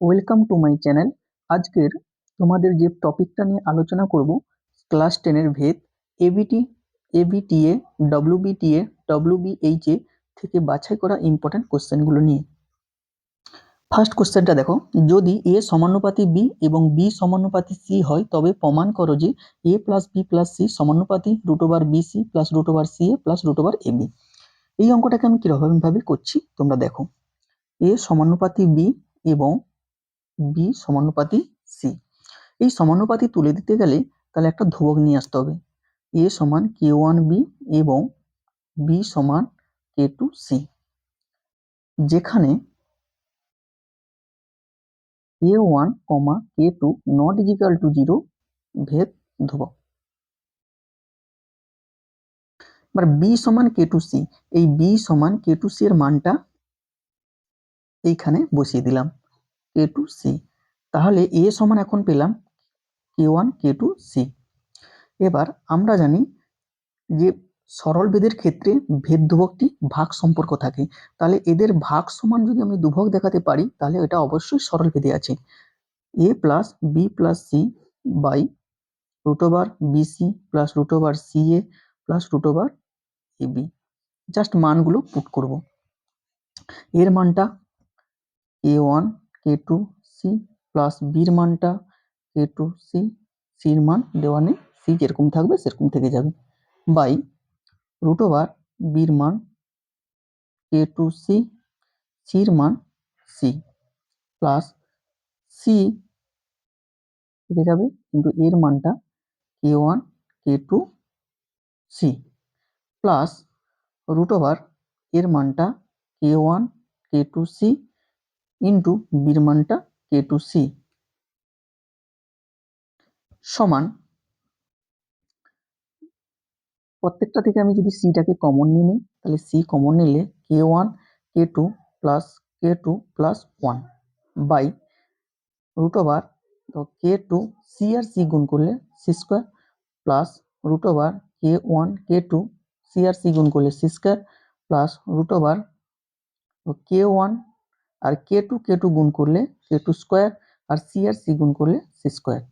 Welcome to my channel. আজকের তোমাদের যে টপিকটা নিয়ে আলোচনা করব, ক্লাস 10-এর ভেদ, এবিটি, এবিটিএ, ডব্লিউবিটিএ, ডব্লিউবিএইচএ থেকে বাছাই করা ইম্পর্টেন্ট কোশ্চেনগুলো নিয়ে। ফার্স্ট কোশ্চেনটা দেখো, যদি এ সমানুপাতি বি এবং বি সমানুপাতি সি হয় তবে প্রমাণ করো যে A plus B plus C সমানুপাতি √BC plus √CA plus √AB। এই অঙ্কটাকে আমি কিরকম ভাবে করছি তোমরা দেখো। এ সমানুপাতি বি এবং বি সমানুপাতি সি, এই সমানুপাতি তুলে দিতে গেলে তাহলে একটা ধ্রুবক নিয়ে আসতে হবে। এ সমান k1b এবং বি সমান k2c, যেখানে k1, k2 not equal to 0 ভেদ ধ্রুবক। এবার বি সমান k2c, এই বি সমান k2c এর মানটা এইখানে বসিয়ে দিলাম, k2c। তাহলে এ সমান এখন পেলাম k1, k2c। এবার আমরা জানি যে সরল বেদের ক্ষেত্রে ভেদ ধ্রুবকটি ভাগ সম্পর্ক থাকে, তাহলে এদের ভাগ সমান যদি আমি দুভক দেখাতে পারি তাহলে এটা অবশ্যই সরল বেদে আছে। a plus B plus C by √BC plus √CA plus √AB। Just মানগুলো পুট করব। এর মানটা k1, k2c প্লাস বির মানটা k2c, সির মান দেওয়া নেই, সি যেরকম থাকবে সেরকম থেকে যাবে, বাই √বির মান k2c, সির মান সি প্লাস সি থেকে যাবে কিন্তু এর মানটা k1, k2c প্লাস এর মানটা k1, k2c ইন্টু বির মানটা k2c সমান, প্রত্যেকটা থেকে আমি যদি সিটাকে কমন নিয়ে নিই তাহলে সি কমন নিলে k1, k2 plus k2 plus 1 by k2 C আর সি গুণ করলে C square plus k1, k2 C আর সি গুণ করলে সি স্কোয়ার প্লাস k1 আর k2 গুণ করলে k2 স্কোয়ার আর সি গুণ করলে সি স্কোয়ার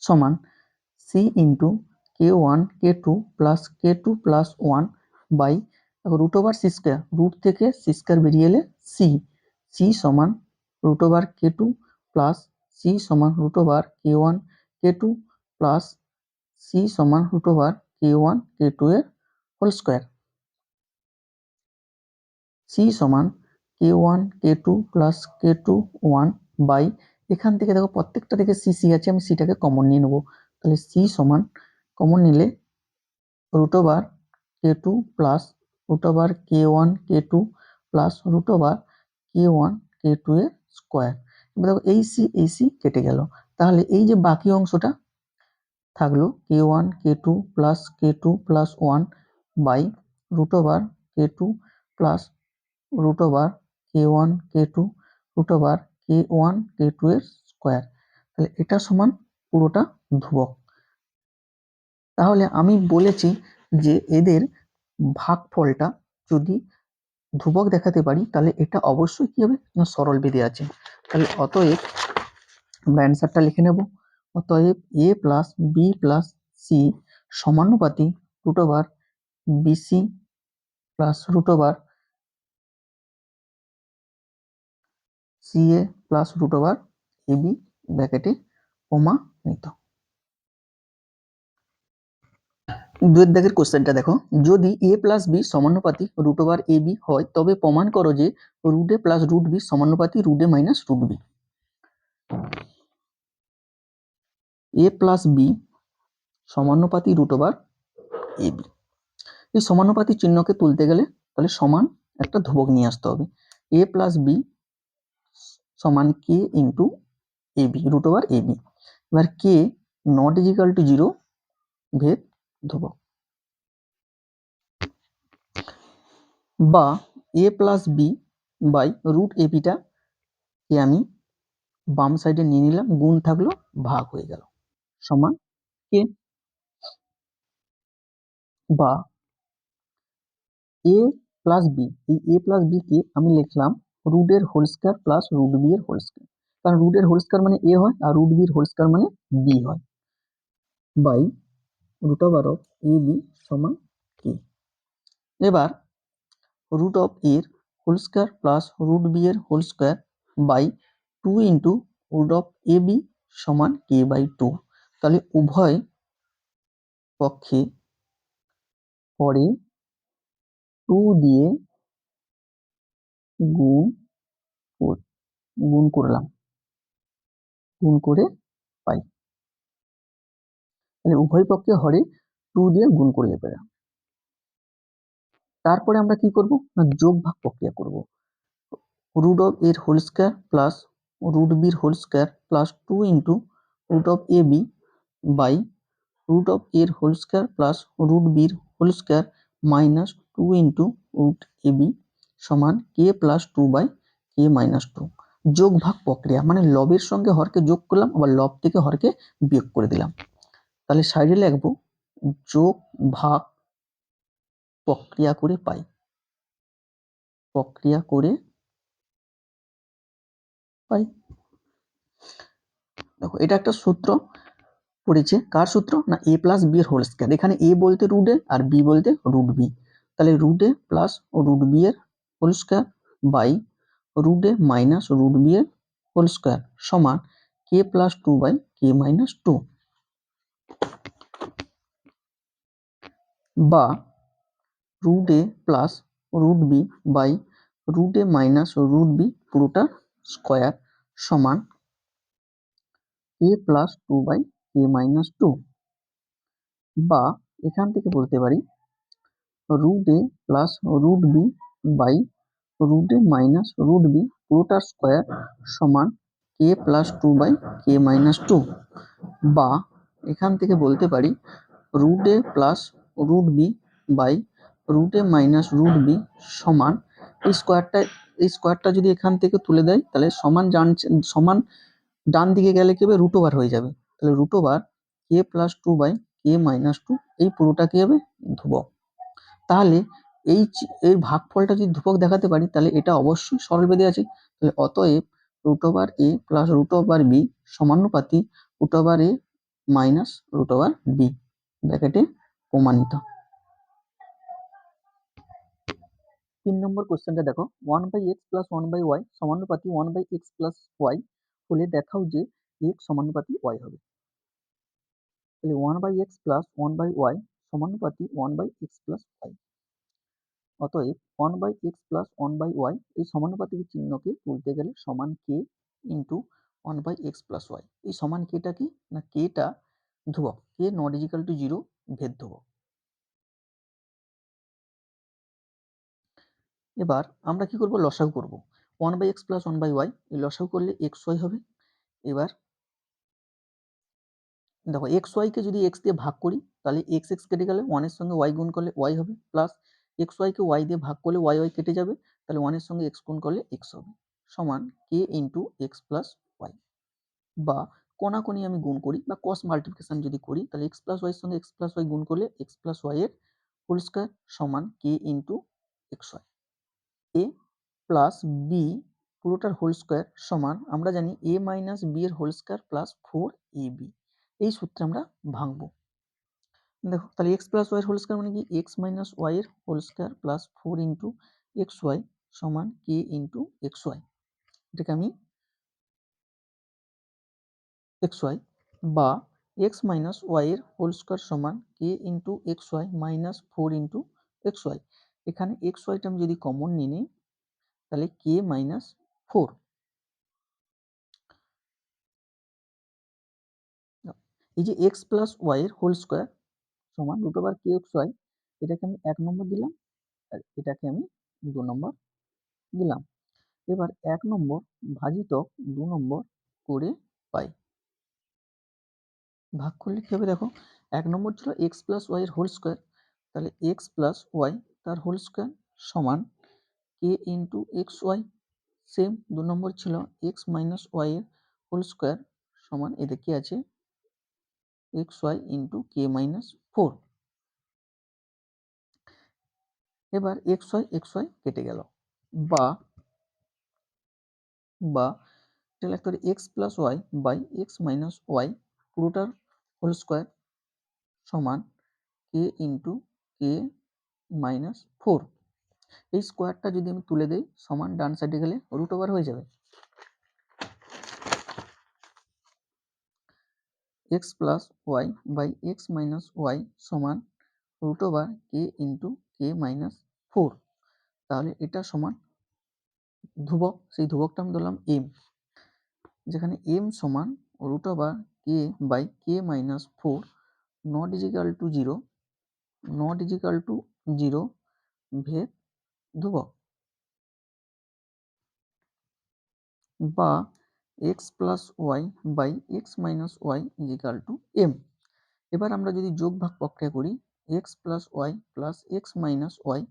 সমান C into k1, k2 plus k2 plus 1 by C square, root থেকে সি স্কোয়ার বেরিয়ে এলে সি সমান k2 প্লাস সি সমান k1, k2 প্লাস সি সমান k1, k2 এর হোল স্কোয়ার, সি সমান k1, k2 plus k2 1 by, এখান থেকে দেখো প্রত্যেকটা থেকে সি আছে, আমি সিটাকে কমন নিয়ে নেবো, তাহলে সি সমান কমন নিলে k2 plus k1, k2 plus k1, k2 এর স্কোয়ার। এবার দেখো এই সি কেটে গেল, তাহলে এই যে বাকি অংশটা থাকলো k1, k2 plus k2 plus 1 by k2 plus k1, k2 k1, k2 এর স্কোয়ার। তাহলে এটা সমান পুরোটা ধ্রুবক। তাহলে আমি বলেছি যে এদের ভাগফলটা যদি ধ্রুবক দেখাতে পারি তাহলে এটা অবশ্যই কি হবে না সরল বেদে আছে। তাহলে অতএব আমরা অ্যান্সারটা লিখে নেব। অতএব A plus B plus C সমানুপাতি √BC plus √CA plus √AB ব্র্যাকেটে প্রমাণিত। দুয়ের দাগের কোশ্চেনটা দেখো, যদি a প্লাস বি সমানুপাতি √AB হয় তবে প্রমাণ করো যে √A প্লাস √B সমানুপাতি √A minus √B। a plus B সমানুপাতি √AB, এই সমানুপাতি চিহ্নকে তুলতে গেলে তাহলে সমান একটা ধ্রুবক নিয়ে আসতে হবে। a প্লাস বি সমান k ইন্টু AB √AB। এবার k নট ইজিক্যাল টু 0 ভেদ ধ্রুবক, বা a plus B by √AB কে আমি বাম সাইডে নিয়ে নিলাম, গুণ থাকলো ভাগ হয়ে গেল সমান কে, বা a প্লাস বি, এই a প্লাস বি কে আমি লিখলাম রুটের whole square plus root B এর হোল স্কয়ার, কারণ রুটের হোল স্কয়ার মানে এ হয় আর রুট বি এর হোল স্কয়ার মানে বি হয়, by root over of a b সমান কে। এবার রুট অফ এর whole square plus root B এর whole square by 2 into root of a b সমান কে বাই 2। তাহলে উভয় পক্ষে পরে 2 দিয়ে গুণ গুণ করলাম, গুণ করে পাই। তাহলে উভয় পক্ষে হরে 2 দিয়ে গুণ করলে পেলাম। তারপরে আমরা কি করব না যোগ ভাগ প্রক্রিয়া করব। রুট অফ এর হোল স্কয়ার প্লাস রুট বির whole square plus 2 into root of a b by root of এর হোল স্কয়ার প্লাস রুট বির whole square minus 2 into root a b সমান কে প্লাস 2 বাই কে মাইনাস 2। যোগ ভাগ প্রক্রিয়া মানে লবের সঙ্গে হরকে যোগ করলাম, আবার লব থেকে হরকে বিয়োগ করে দিলাম। তাহলে সাইডে লিখবো যোগ ভাগ প্রক্রিয়া করে পাই, প্রক্রিয়া করে পাই। দেখো এটা একটা সূত্র পড়েছে, কার সূত্র না এ প্লাস বি এর হোল স্কয়ার। এখানে এ বলতে রুট এ আর বি বলতে রুট বি, তাহলে রুট এ প্লাস রুট বি এর whole square by root A minus root B এর হোল স্কয়ার সমান কে প্লাস 2 বাই কে মাইনাস 2, বা root A plus root B by root A minus root B পুরোটা square সমান কে plus 2 by K minus 2, বা এখান থেকে বলতে পারি root A plus root B by root A minus root b পুরোটার square সমান কে প্লাস 2 বাই কে মাইনাস 2, বা এখান থেকে বলতে পারি root A plus root B by root A minus root b সমান এই স্কয়ারটা যদি এখান থেকে তুলে দেয় তাহলে সমান ডান দিকে গেলে কি হবে রুট ওভার হয়ে যাবে, তাহলে root over K plus 2 by K minus 2 এই পুরোটা কি হবে ধ্রুবক। তাহলে এই ভাগফলটা যদি ধ্রুবক দেখাতে পারি তাহলে এটা অবশ্যই সরলভেদে আছে। তাহলে অতএব root over a plus root over b সমানুপাতি root over a minus root over b ব্র্যাকেটে প্রমাণিত। 3 নম্বর কোশ্চেনটা দেখো 1 by x plus 1 by y সমানুপাতি 1 বাই এক্স প্লাস ওয়াই হলে দেখাও যে এক্স সমানুপাতি ওয়াই হবে। তাহলে 1 by x plus 1 by y সমানুপাতি 1 বাই এক্স প্লাস ওয়াই। অতএব 1 by x plus 1 by Y এই সমানুপাতিক চিহ্নকে তুলতে গেলে সমান কে into 1 by x plus y. এই সমান কেটা কি না কেটা ধ্রুবক, কে নট ইজিক্যাল টু 0 ভেদ ধ্রুবক। এবার আমরা কি করব লসাগু করব। 1 by x plus 1 by Y এই লসাগু করলে এক্স ওয়াই হবে। এবার দেখো এক্স ওয়াইকে যদি এক্স দিয়ে ভাগ করি তাহলে এক্স এক্স কেটে গেলে 1 এর সঙ্গে ওয়াই গুণ করলে ওয়াই হবে, প্লাস এক্স ওয়াইকে ওয়াই দিয়ে ভাগ করলে ওয়াই ওয়াই কেটে যাবে, তাহলে 1 এর সঙ্গে এক্স গুণ করলে এক্স হবে সমান কে ইন্টু এক্স প্লাস ওয়াই। বা কোনাকুনি আমি গুণ করি বা ক্রস মাল্টিপ্লিকেশন যদি করি তাহলে এক্স প্লাস ওয়াই এর সঙ্গে এক্স প্লাস ওয়াই গুণ করলে এক্স প্লাস ওয়াই এর হোল স্কয়ার সমান কে into x Y. A plus B পুরোটার হোল স্কয়ার সমান আমরা জানি এ মাইনাস বি এর হোল স্কয়ার প্লাস 4ab। এই সূত্রে আমরা ভাঙবো। দেখো তাহলে এক্স প্লাস ওয়াই এর হোল স্কয়ার মানে কি এক্স মাইনাস ওয়াই এর whole square plus 4 into x Y সমান কে ইন্টু এক্স ওয়াই। এটাকে আমি এক্স ওয়াই বা এক্স মাইনাস ওয়াই এর হোল স্কয়ার সমান কে into x y minus 4 into x y. এখানে এক্স ওয়াইটা আমি যদি কমন নিয়ে নিই তাহলে কে মাইনাস 4। এই যে এক্স প্লাস ওয়াই এর হোল স্কয়ার সমান root over K X Y, এটাকে আমি 1 নম্বর দিলাম আর এটাকে আমি 2 নম্বর দিলাম। এবার 1 নম্বর ভাজিত 2 নম্বর করে পাই। ভাগ করলে কি হবে দেখো 1 নম্বর ছিল এক্স প্লাস ওয়াই এর হোল স্কয়ার, তাহলে এক্স প্লাস ওয়াই তার হোল স্কয়ার সমান কে ইন্টু এক্স ওয়াই। সেম 2 নম্বর ছিল এক্স মাইনাস ওয়াই এর হোল স্কয়ার সমান এতে কি আছে x Y into k minus 4। এবার এক্স ওয়াই কেটে গেল, বা বা এটা লিখতে পারি x plus Y by x minus y পুরোটার হোল স্কোয়ার সমান কে ইন্টু কে মাইনাস ফোর। এই স্কোয়ারটা যদি আমি তুলে দিই সমান ডান সাইডে গেলে রুট ওভার হয়ে যাবে। X plus Y by x minus Y সমান রুট ওভার কে ইন্টু কে মাইনাস ফোর। তাহলে এটা সমান ধ্রুবক, সেই ধ্রুবকটা আমি ধরলাম এম, যেখানে এম সমান root over k by K minus four not equal to zero, not equal to zero ভেদ ধ্রুবক, বা x plus Y by x minus y equal to m. এবার আমরা যদি যোগ ভাগ প্রক্রিয়া করি x plus y plus x minus y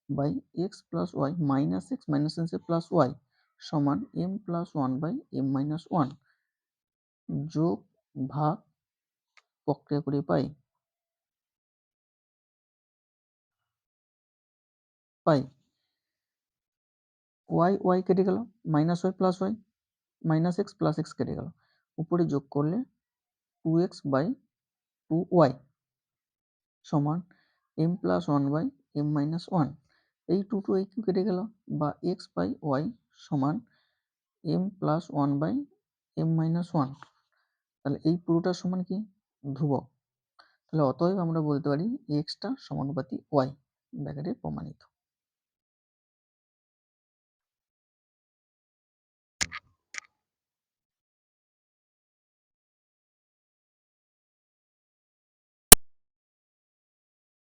by x plus y minus x minus x plus y সমান m plus one by m minus one. যোগ ভাগ প্রক্রিয়া করে পাই ওয়াই ওয়াই কেটে গেল, minus y plus y minus x plus x কেটে গেল, উপরে যোগ করলে two x by two y সমান m plus one by m minus one. এই টু টু এই টু কেটে গেল, বা এক্স বাই ওয়াই সমান m plus one by m minus one. তাহলে এই পুরোটার সমান কি ধ্রুবক। তাহলে অতএব আমরা বলতে পারি এক্সটা সমানুপাতি ওয়াই, ব্র্যাকেটে প্রমাণিত।